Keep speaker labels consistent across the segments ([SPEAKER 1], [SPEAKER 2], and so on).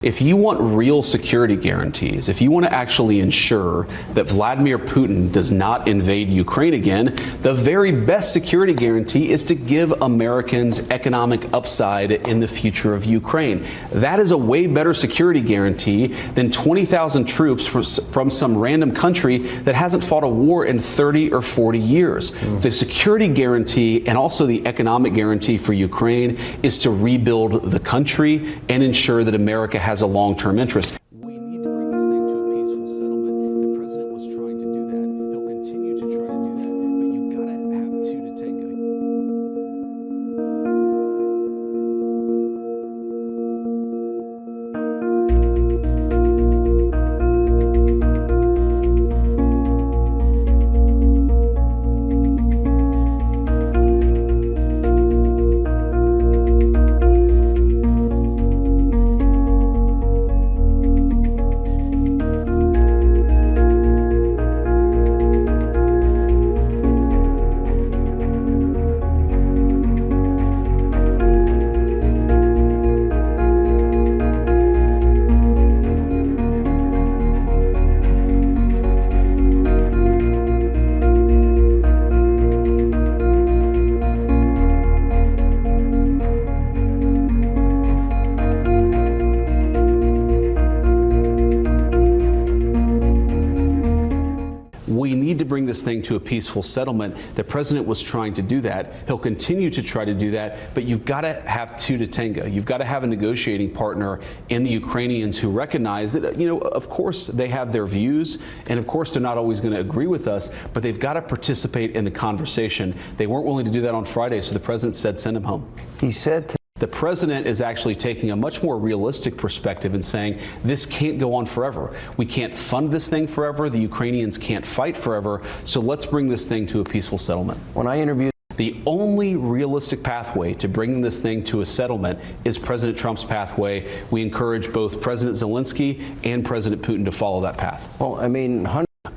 [SPEAKER 1] If you want real security guarantees, if you want to actually ensure that Vladimir Putin does not invade Ukraine again, the very best security guarantee is to give Americans economic upside in the future of Ukraine. That is a way better security guarantee than 20,000 troops from some random country that hasn't fought a war in 30 or 40 years. The security guarantee and also the economic guarantee for Ukraine is to rebuild the country and ensure that America has a long-term interest. We need to bring this thing to a peaceful settlement. The president was trying to do that. He'll continue to try to do that. But you've got to have two to tango. We need to bring this thing to a peaceful settlement. The president was trying to do that. He'll continue to try to do that, but you've got to have two to tango. You've got to have a negotiating partner in the Ukrainians who recognize that, of course they have their views, and of course they're not always going to agree with us, but they've got to participate in the conversation. They weren't willing to do that on Friday, so the president said send him home.
[SPEAKER 2] He said
[SPEAKER 1] the president is actually taking a much more realistic perspective and saying this can't go on forever. We can't fund this thing forever. The Ukrainians can't fight forever. So let's bring this thing to a peaceful settlement.
[SPEAKER 2] When I interviewed,
[SPEAKER 1] the only realistic pathway to bringing this thing to a settlement is President Trump's pathway. We encourage both President Zelensky and President Putin to follow that path.
[SPEAKER 2] well, I mean,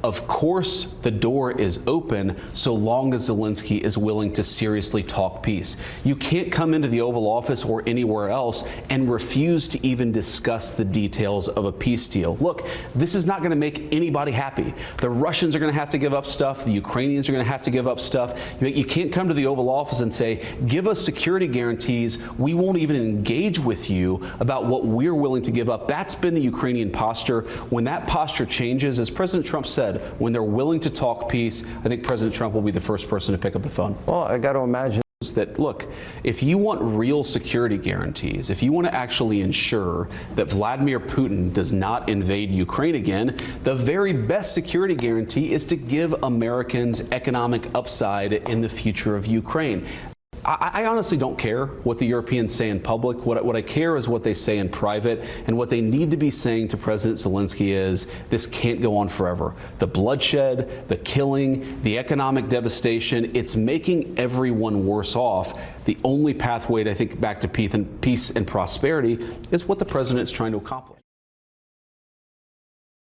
[SPEAKER 1] Of course, the door is open so long as Zelensky is willing to seriously talk peace. You can't come into the Oval Office or anywhere else and refuse to even discuss the details of a peace deal. Look, this is not going to make anybody happy. The Russians are going to have to give up stuff. The Ukrainians are going to have to give up stuff. You can't come to the Oval Office and say, give us security guarantees. We won't even engage with you about what we're willing to give up. That's been the Ukrainian posture. When that posture changes, as President Trump said, when they're willing to talk peace, I think President Trump will be the first person to pick up the phone.
[SPEAKER 2] well, I got to imagine
[SPEAKER 1] that, look, if you want real security guarantees, if you want to actually ensure that Vladimir Putin does not invade Ukraine again, the very best security guarantee is to give Americans economic upside in the future of Ukraine. I honestly don't care what the Europeans say in public. What I care is what they say in private, and what they need to be saying to President Zelensky is this can't go on forever. The bloodshed, the killing, the economic devastation, it's making everyone worse off. The only pathway to, I think, back to peace and prosperity is what the president is trying to accomplish.